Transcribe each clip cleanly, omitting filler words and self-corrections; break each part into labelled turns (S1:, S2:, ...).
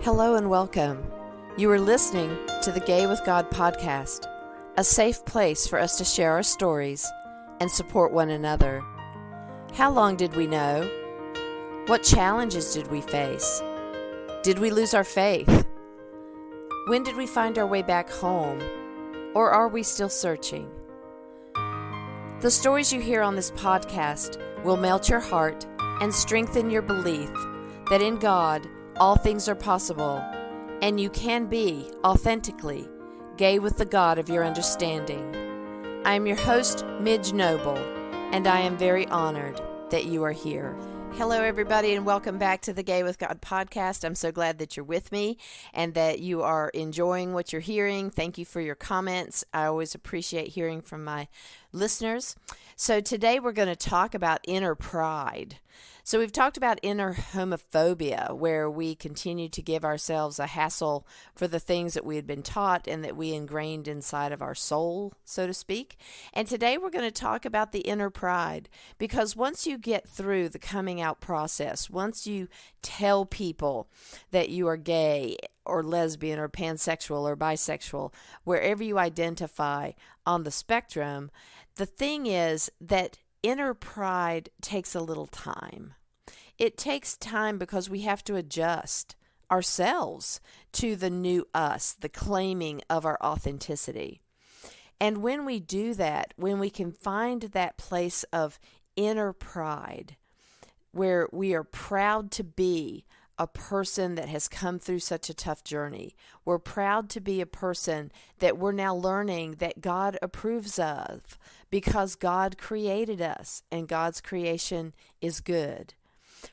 S1: Hello and welcome. You are listening to the Gay with God podcast, a safe place for us to share our stories and support one another. How long did we know? What challenges did we face? Did we lose our faith? When did we find our way back home? Or are we still searching? The stories you hear on this podcast will melt your heart and strengthen your belief that in God, all things are possible, and you can be authentically gay with the God of your understanding. I am your host, Midge, and I am very honored that you are here. Hello, everybody, and welcome back to the Gay with God podcast. I'm so glad that you're with me and that you are enjoying what you're hearing. Thank you for your comments. I always appreciate hearing from my listeners. So today we're going to talk about inner pride. So we've talked about inner homophobia, where we continue to give ourselves a hassle for the things that we had been taught and that we ingrained inside of our soul, so to speak. And today we're going to talk about the inner pride, because once you get through the coming out process, once you tell people that you are gay or lesbian or pansexual or bisexual, wherever you identify on the spectrum, the thing is that inner pride takes a little time. It takes time because we have to adjust ourselves to the new us, the claiming of our authenticity. And when we do that, when we can find that place of inner pride, where we are proud to be a person that has come through such a tough journey. We're proud to be a person that we're now learning that God approves of, because God created us and God's creation is good.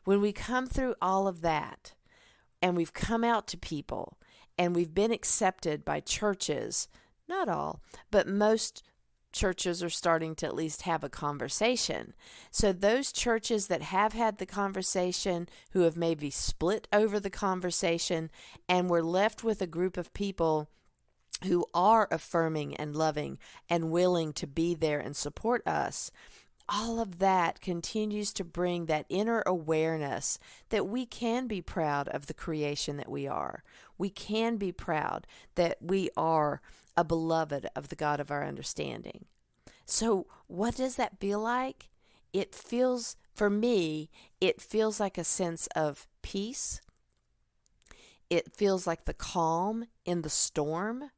S1: When we come through all of that and we've come out to people and we've been accepted by churches, not all, but most churches are starting to at least have a conversation. So those churches that have had the conversation, who have maybe split over the conversation, and we're left with a group of people who are affirming and loving and willing to be there and support us, all of that continues to bring that inner awareness that we can be proud of the creation that we are. We can be proud that we are a beloved of the God of our understanding. So what does that feel like? It feels, for me, it feels like a sense of peace. It feels like the calm in the storm,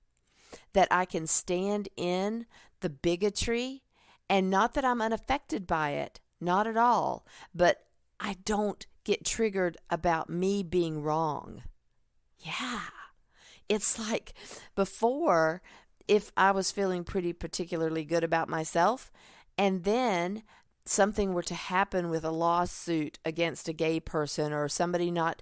S1: that I can stand in the bigotry, and not that I'm unaffected by it, not at all, but I don't get triggered about me being wrong. Yeah. It's like before, if I was feeling pretty particularly good about myself, and then something were to happen with a lawsuit against a gay person, or somebody not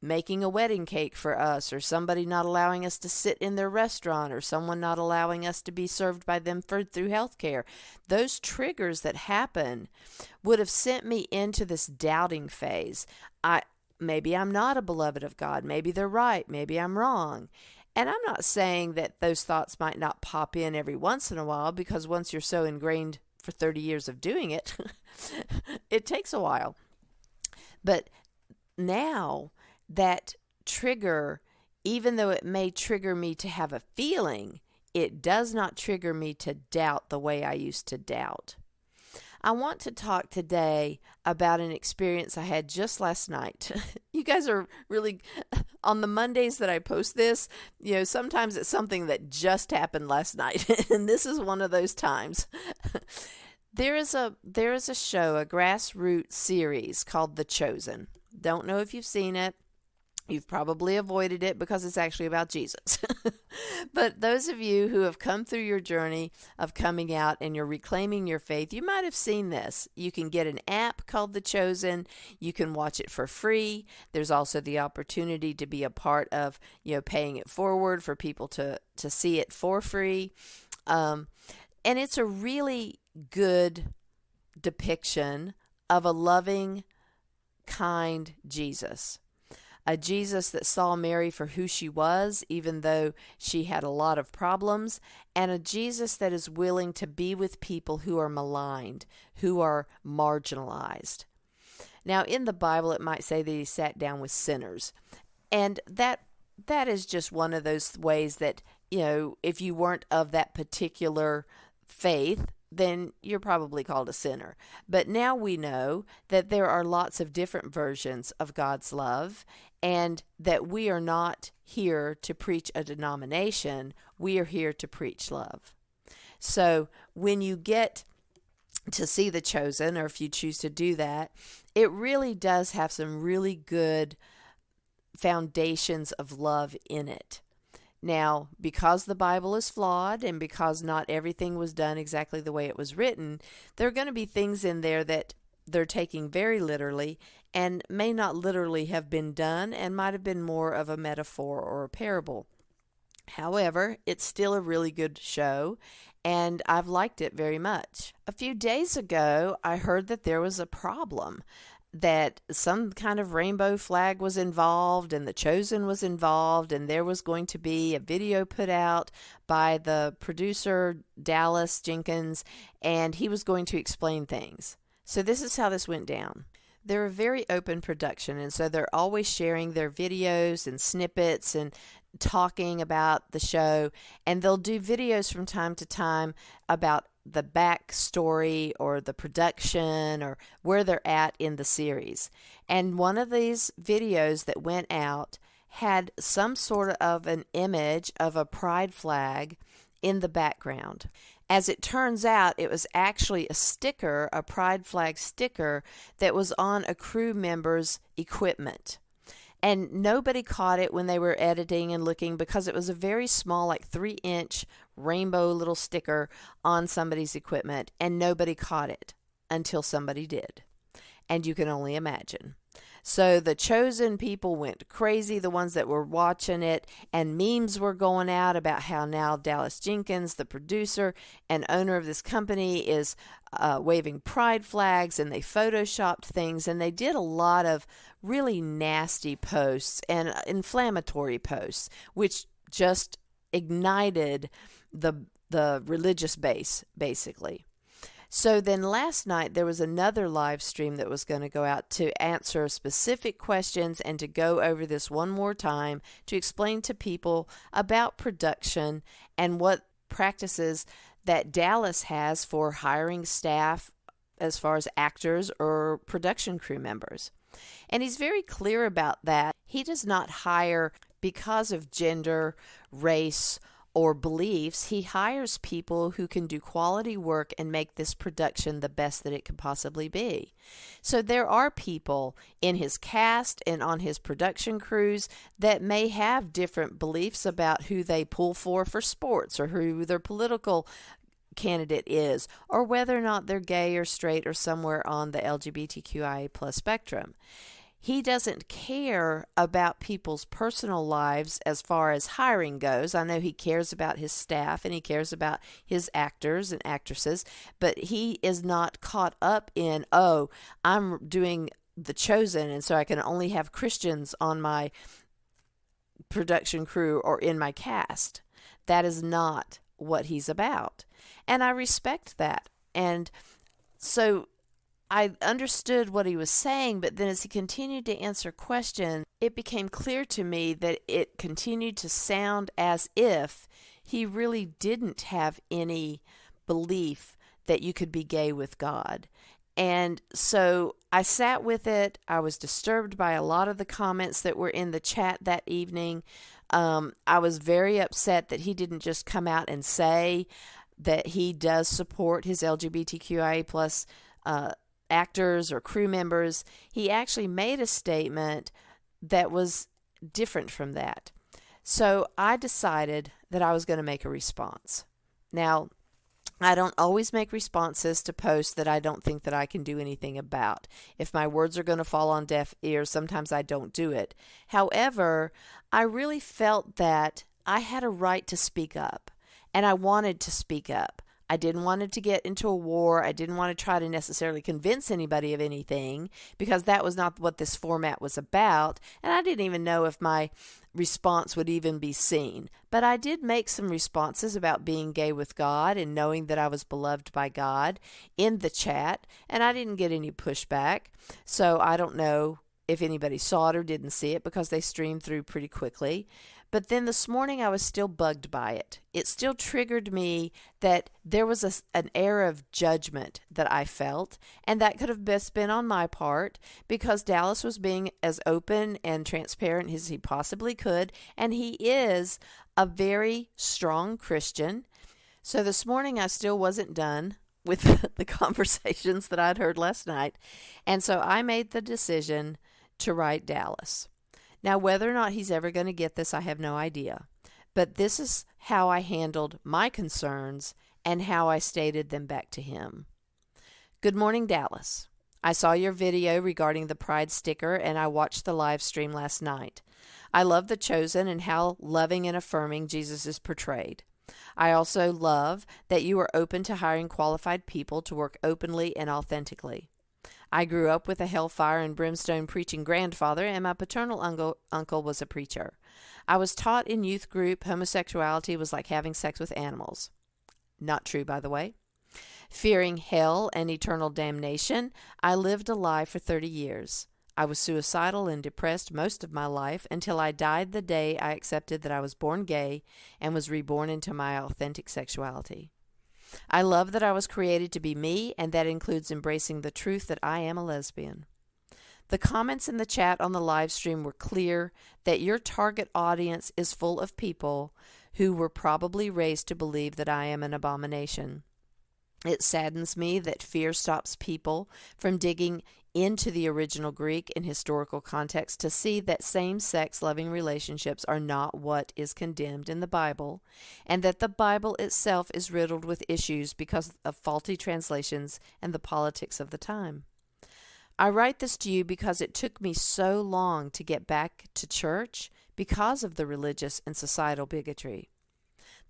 S1: making a wedding cake for us, or somebody not allowing us to sit in their restaurant, or someone not allowing us to be served by them through healthcare, those triggers that happen would have sent me into this doubting phase. Maybe I'm not a beloved of God. Maybe they're right. Maybe I'm wrong. And I'm not saying that those thoughts might not pop in every once in a while, because once you're so ingrained for 30 years of doing it, it takes a while. But now that trigger, even though it may trigger me to have a feeling, it does not trigger me to doubt the way I used to doubt. I want to talk today about an experience I had just last night. You guys are really, on the Mondays that I post this, sometimes it's something that just happened last night, and this is one of those times. There is a show, a grassroots series called The Chosen. Don't know if you've seen it. You've probably avoided it because it's actually about Jesus. But those of you who have come through your journey of coming out and you're reclaiming your faith, you might have seen this. You can get an app called The Chosen. You can watch it for free. There's also the opportunity to be a part of, paying it forward for people to see it for free. And it's a really good depiction of a loving, kind Jesus. A Jesus that saw Mary for who she was, even though she had a lot of problems, and a Jesus that is willing to be with people who are maligned, who are marginalized. Now, in the Bible, it might say that he sat down with sinners, and that that is just one of those ways that, if you weren't of that particular faith, then you're probably called a sinner. But now we know that there are lots of different versions of God's love, and that we are not here to preach a denomination. We are here to preach love. So when you get to see The Chosen, or if you choose to do that, it really does have some really good foundations of love in it. Now, because the Bible is flawed and because not everything was done exactly the way it was written, there are going to be things in there that they're taking very literally and may not literally have been done and might have been more of a metaphor or a parable. However, it's still a really good show, and I've liked it very much. A few days ago, I heard that there was a problem, that some kind of rainbow flag was involved and The Chosen was involved, and there was going to be a video put out by the producer, Dallas Jenkins, and he was going to explain things. So this is how this went down. They're a very open production, and so they're always sharing their videos and snippets and talking about the show, and they'll do videos from time to time about the backstory or the production or where they're at in the series. And one of these videos that went out had some sort of an image of a pride flag in the background. As it turns out, it was actually a sticker, a pride flag sticker, that was on a crew member's equipment. And nobody caught it when they were editing and looking, because it was a very small, like 3-inch rainbow little sticker on somebody's equipment, and nobody caught it until somebody did. And you can only imagine. So The Chosen people went crazy, the ones that were watching it, and memes were going out about how now Dallas Jenkins, the producer and owner of this company, is waving pride flags, and they photoshopped things, and they did a lot of really nasty posts and inflammatory posts, which just ignited the religious base, basically. So then last night there was another live stream that was going to go out to answer specific questions and to go over this one more time to explain to people about production and what practices that Dallas has for hiring staff as far as actors or production crew members. And he's very clear about that. He does not hire because of gender, race, or beliefs. He hires people who can do quality work and make this production the best that it can possibly be. So there are people in his cast and on his production crews that may have different beliefs about who they pull for sports, or who their political candidate is, or whether or not they're gay or straight or somewhere on the LGBTQIA+ spectrum. He doesn't care about people's personal lives as far as hiring goes. I know he cares about his staff and he cares about his actors and actresses, but he is not caught up in, oh, I'm doing The Chosen, and so I can only have Christians on my production crew or in my cast. That is not what he's about. And I respect that. And so I understood what he was saying, but then as he continued to answer questions, it became clear to me that it continued to sound as if he really didn't have any belief that you could be gay with God. And so I sat with it. I was disturbed by a lot of the comments that were in the chat that evening. I was very upset that he didn't just come out and say that he does support his LGBTQIA+ actors or crew members. He actually made a statement that was different from that. So I decided that I was going to make a response. Now, I don't always make responses to posts that I don't think that I can do anything about. If my words are going to fall on deaf ears, sometimes I don't do it. However, I really felt that I had a right to speak up, and I wanted to speak up. I didn't want it to get into a war. I didn't want to try to necessarily convince anybody of anything, because that was not what this format was about. And I didn't even know if my response would even be seen. But I did make some responses about being gay with God and knowing that I was beloved by God in the chat. And I didn't get any pushback. So I don't know if anybody saw it or didn't see it because they streamed through pretty quickly. But then this morning I was still bugged by it. It still triggered me that there was an air of judgment that I felt, and that could have best been on my part because Dallas was being as open and transparent as he possibly could, and he is a very strong Christian. So this morning I still wasn't done with the conversations that I'd heard last night, and so I made the decision to write Dallas. Now, whether or not he's ever going to get this, I have no idea. But this is how I handled my concerns and how I stated them back to him. Good morning, Dallas. I saw your video regarding the Pride sticker, and I watched the live stream last night. I love The Chosen and how loving and affirming Jesus is portrayed. I also love that you are open to hiring qualified people to work openly and authentically. I grew up with a hellfire and brimstone preaching grandfather, and my paternal uncle was a preacher. I was taught in youth group homosexuality was like having sex with animals. Not true, by the way. Fearing hell and eternal damnation, I lived a lie for 30 years. I was suicidal and depressed most of my life until I died the day I accepted that I was born gay and was reborn into my authentic sexuality. I love that I was created to be me, and that includes embracing the truth that I am a lesbian. The comments in the chat on the live stream were clear that your target audience is full of people who were probably raised to believe that I am an abomination. It saddens me that fear stops people from digging into the original Greek and historical context to see that same-sex loving relationships are not what is condemned in the Bible, and that the Bible itself is riddled with issues because of faulty translations and the politics of the time. I write this to you because it took me so long to get back to church because of the religious and societal bigotry.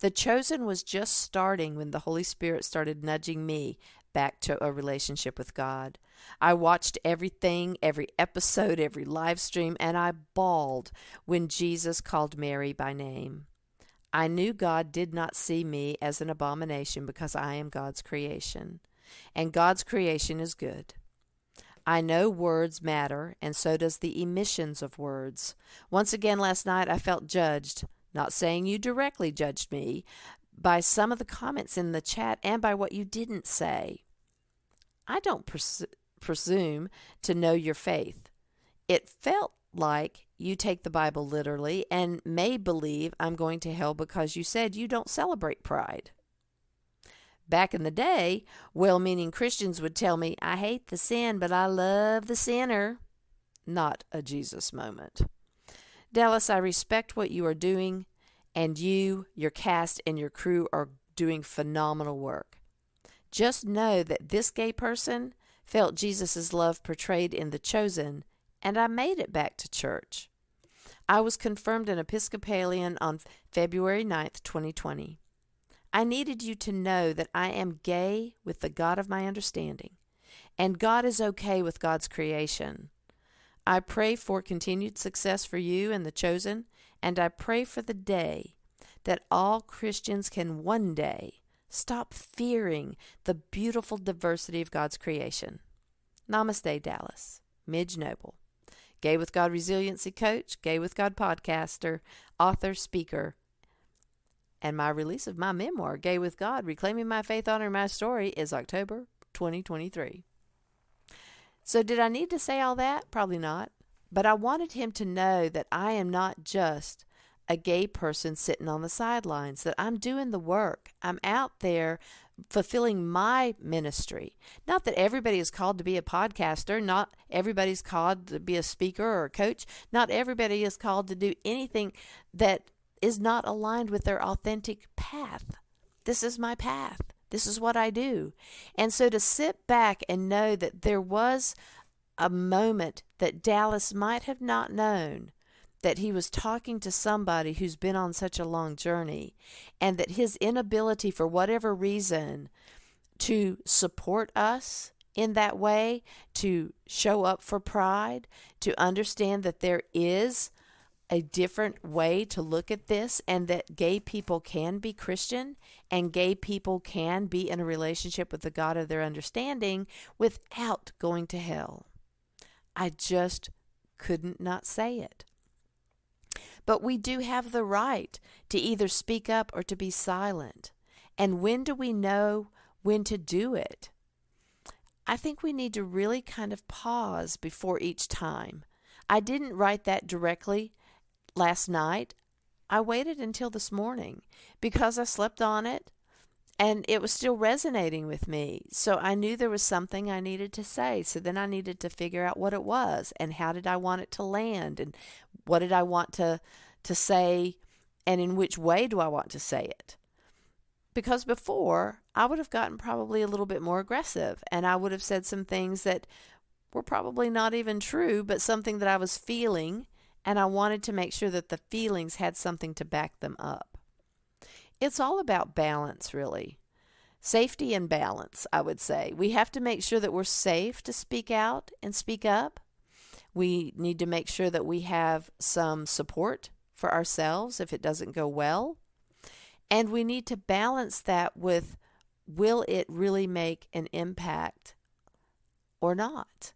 S1: The Chosen was just starting when the Holy Spirit started nudging me back to a relationship with God. I watched everything, every episode, every live stream, and I bawled when Jesus called Mary by name. I knew God did not see me as an abomination because I am God's creation, and God's creation is good. I know words matter, and so does the emissions of words. Once again last night I felt judged, not saying you directly judged me, by some of the comments in the chat and by what you didn't say. I don't presume to know your faith. It felt like you take the Bible literally and may believe I'm going to hell because you said you don't celebrate Pride. Back in the day, well-meaning Christians would tell me, I hate the sin, but I love the sinner. Not a Jesus moment. Dallas, I respect what you are doing, and you, your cast, and your crew are doing phenomenal work. Just know that this gay person felt Jesus' love portrayed in The Chosen, and I made it back to church. I was confirmed an Episcopalian on February 9th, 2020. I needed you to know that I am gay with the God of my understanding, and God is okay with God's creation. I pray for continued success for you and The Chosen, and I pray for the day that all Christians can one day stop fearing the beautiful diversity of God's creation. Namaste, Dallas. Midge Noble. Gay with God Resiliency Coach, Gay with God podcaster, author, speaker, and my release of my memoir, Gay with God, Reclaiming My Faith, Honoring My Story, is October 2023. So did I need to say all that? Probably not. But I wanted him to know that I am not just a gay person sitting on the sidelines, that I'm doing the work. I'm out there fulfilling my ministry. Not that everybody is called to be a podcaster. Not everybody's called to be a speaker or a coach. Not everybody is called to do anything that is not aligned with their authentic path. This is my path. This is what I do. And so to sit back and know that there was a moment that Dallas might have not known that he was talking to somebody who's been on such a long journey, and that his inability for whatever reason to support us in that way, to show up for Pride, to understand that there is a different way to look at this, and that gay people can be Christian and gay people can be in a relationship with the God of their understanding without going to hell. I just couldn't not say it. But we do have the right to either speak up or to be silent. And when do we know when to do it? I think we need to really kind of pause before each time. I didn't write that directly last night. I waited until this morning because I slept on it and it was still resonating with me. So I knew there was something I needed to say. So then I needed to figure out what it was and how did I want it to land and what did I want to say and in which way do I want to say it. Because before, I would have gotten probably a little bit more aggressive and I would have said some things that were probably not even true, but something that I was feeling, and I wanted to make sure that the feelings had something to back them up. It's all about balance, really. Safety and balance, I would say. We have to make sure that we're safe to speak out and speak up. We need to make sure that we have some support for ourselves if it doesn't go well. And we need to balance that with, will it really make an impact or not?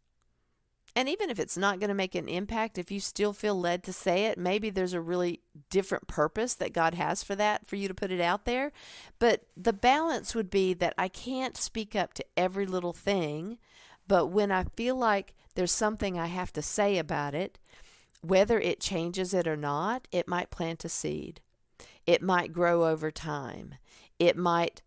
S1: And even if it's not going to make an impact, if you still feel led to say it, maybe there's a really different purpose that God has for that, for you to put it out there. But the balance would be that I can't speak up to every little thing, but when I feel like there's something I have to say about it, whether it changes it or not, it might plant a seed. It might grow over time. It might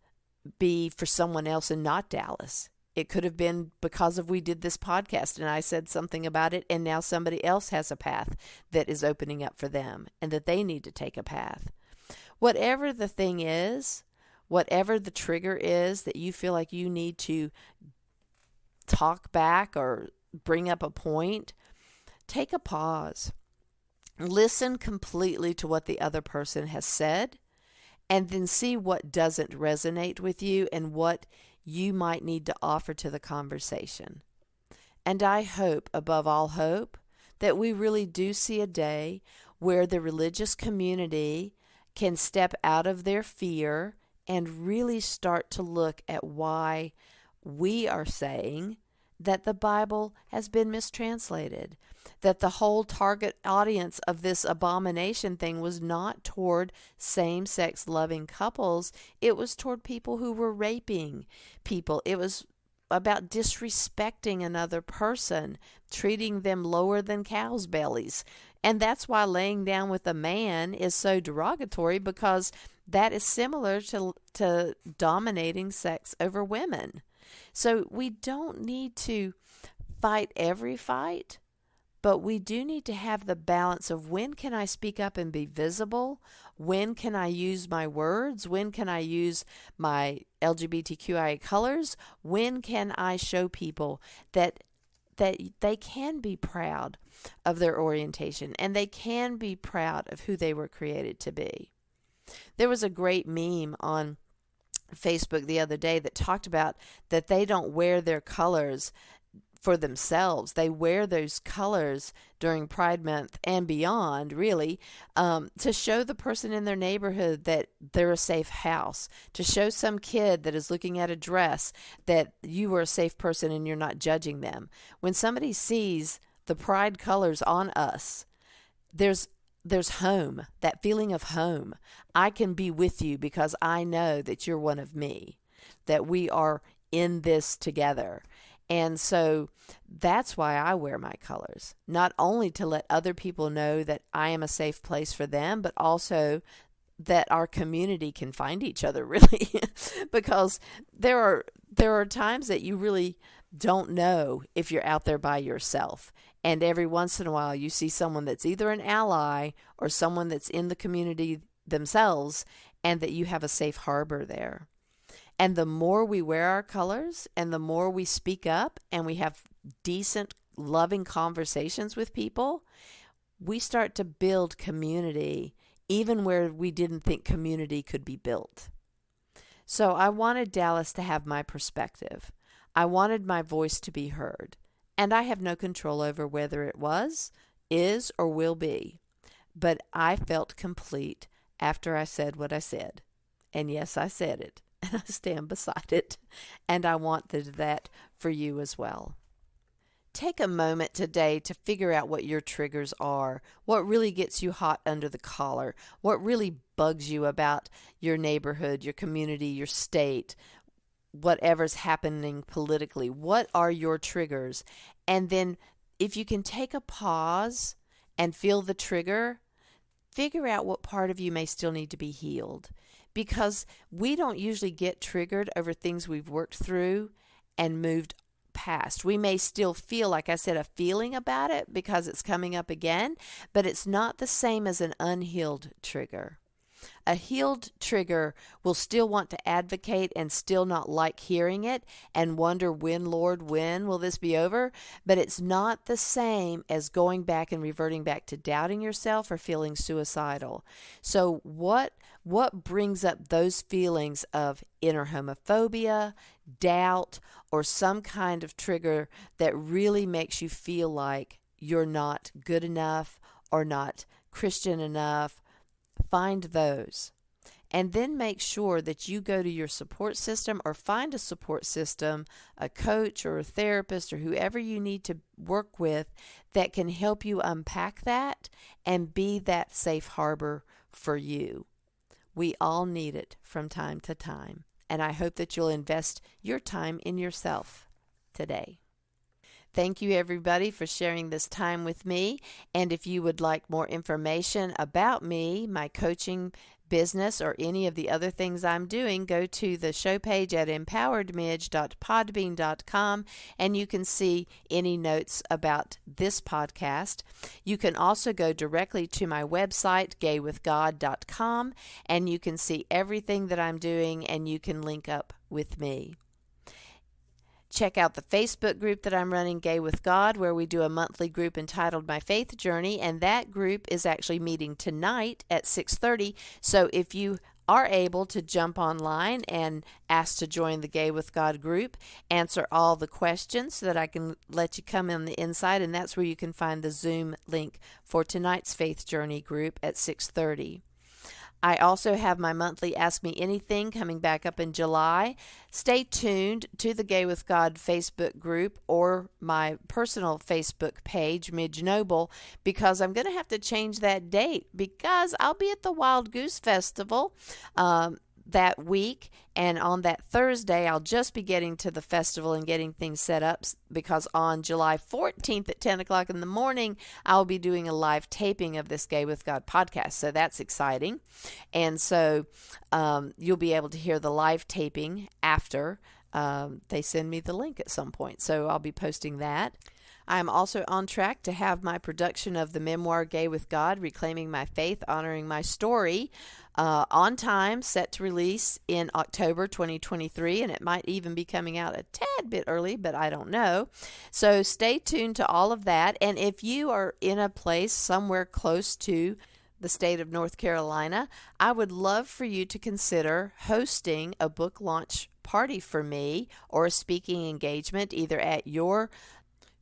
S1: be for someone else and not Dallas. It could have been because of we did this podcast and I said something about it and now somebody else has a path that is opening up for them and that they need to take a path. Whatever the thing is, whatever the trigger is that you feel like you need to talk back or bring up a point, take a pause. Listen completely to what the other person has said and then see what doesn't resonate with you and what you might need to offer to the conversation. And I hope, above all hope, that we really do see a day where the religious community can step out of their fear and really start to look at why we are saying that the Bible has been mistranslated, that the whole target audience of this abomination thing was not toward same-sex loving couples. It was toward people who were raping people. It was about disrespecting another person, treating them lower than cows' bellies. And that's why laying down with a man is so derogatory, because that is similar to dominating sex over women. So we don't need to fight every fight, but we do need to have the balance of when can I speak up and be visible? When can I use my words? When can I use my LGBTQIA colors? When can I show people that they can be proud of their orientation and they can be proud of who they were created to be? There was a great meme on Facebook the other day that talked about that they don't wear their colors for themselves. They wear those colors during Pride Month and beyond, really, to show the person in their neighborhood that they're a safe house, to show some kid that is looking at a dress that you are a safe person and you're not judging them. When somebody sees the pride colors on us, there's home, that feeling of home. I can be with you because I know that you're one of me, that we are in this together. And so that's why I wear my colors, not only to let other people know that I am a safe place for them, but also that our community can find each other, really, because there are times that you really don't know if you're out there by yourself. And every once in a while you see someone that's either an ally or someone that's in the community themselves, and that you have a safe harbor there. And the more we wear our colors and the more we speak up and we have decent, loving conversations with people, we start to build community even where we didn't think community could be built. So I wanted Dallas to have my perspective. I wanted my voice to be heard. And I have no control over whether it was, is, or will be. But I felt complete after I said what I said. And yes, I said it. And I stand beside it. And I want that for you as well. take a moment today to figure out what your triggers are, what really gets you hot under the collar, what really bugs you about your neighborhood, your community, your state, whatever's happening politically. What are your triggers? And then if you can take a pause and feel the trigger, figure out what part of you may still need to be healed. Because we don't usually get triggered over things we've worked through and moved past. We may still feel, like I said, a feeling about it because it's coming up again, but it's not the same as an unhealed trigger. A healed trigger will still want to advocate and still not like hearing it and wonder, when, Lord, when will this be over? But it's not the same as going back and reverting back to doubting yourself or feeling suicidal. So what brings up those feelings of inner homophobia, doubt, or some kind of trigger that really makes you feel like you're not good enough or not Christian enough? Find those, and then make sure that you go to your support system or find a support system, a coach or a therapist or whoever you need to work with that can help you unpack that and be that safe harbor for you. We all need it from time to time, and I hope that you'll invest your time in yourself today. Thank you, everybody, for sharing this time with me. And if you would like more information about me, my coaching business, or any of the other things I'm doing, go to the show page at empoweredmidge.podbean.com, and you can see any notes about this podcast. You can also go directly to my website, gaywithgod.com, and you can see everything that I'm doing, and you can link up with me. Check out the Facebook group that I'm running, Gay with God, where we do a monthly group entitled My Faith Journey, and that group is actually meeting tonight at 6:30. So if you are able to jump online and ask to join the Gay with God group, answer all the questions so that I can let you come on the inside, and that's where you can find the Zoom link for tonight's Faith Journey group at 6:30. I also have my monthly Ask Me Anything coming back up in July. Stay tuned to the Gay with God Facebook group or my personal Facebook page, Midge Noble, because I'm going to have to change that date because I'll be at the Wild Goose Festival that week, and on that Thursday I'll just be getting to the festival and getting things set up, because on July 14th at 10 o'clock in the morning I'll be doing a live taping of this Gay with God podcast, so that's exciting. And so you'll be able to hear the live taping after they send me the link at some point, so I'll be posting that. I am also on track to have my production of the Memoir GAY with God, Reclaiming My Faith, Honoring My Story, on time, set to release in October 2023, and it might even be coming out a tad bit early, but I don't know. So stay tuned to all of that, and if you are in a place somewhere close to the state of North Carolina, I would love for you to consider hosting a book launch party for me or a speaking engagement, either at your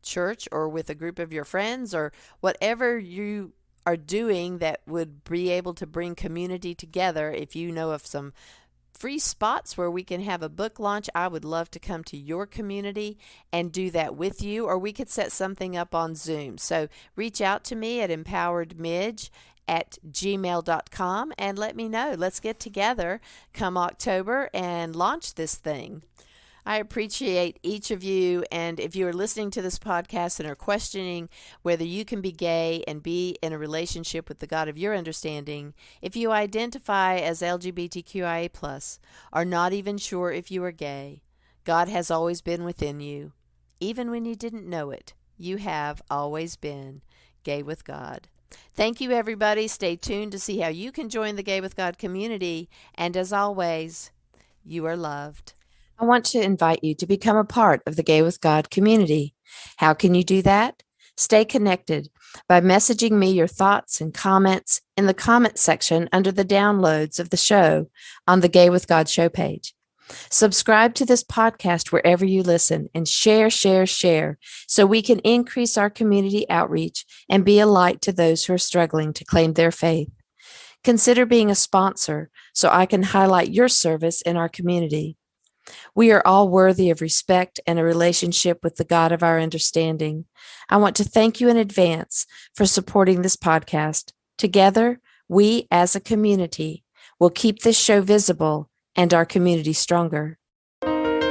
S1: church or with a group of your friends or whatever you are doing that would be able to bring community together. If you know of some free spots where we can have a book launch, I would love to come to your community and do that with you, or we could set something up on Zoom. So reach out to me at empoweredmidge@gmail.com and let me know. Let's get together come October and launch this thing. I appreciate each of you, and if you are listening to this podcast and are questioning whether you can be gay and be in a relationship with the God of your understanding, if you identify as LGBTQIA+, are not even sure if you are gay, God has always been within you. Even when you didn't know it, you have always been gay with God. Thank you, everybody. Stay tuned to see how you can join the Gay with God community, and as always, you are loved. I want to invite you to become a part of the Gay with God community. How can you do that? Stay connected by messaging me your thoughts and comments in the comment section under the downloads of the show on the Gay with God show page. Subscribe to this podcast wherever you listen and share so we can increase our community outreach and be a light to those who are struggling to claim their faith. Consider being a sponsor so I can highlight your service in our community. We are all worthy of respect and a relationship with the God of our understanding. I want to thank you in advance for supporting this podcast. Together, we as a community will keep this show visible and our community stronger.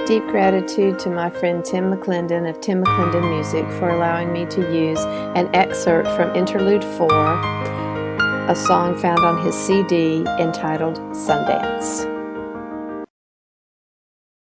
S1: Deep gratitude to my friend Tim McClendon of Tim McClendon Music for allowing me to use an excerpt from Interlude 4, a song found on his CD entitled Sundance.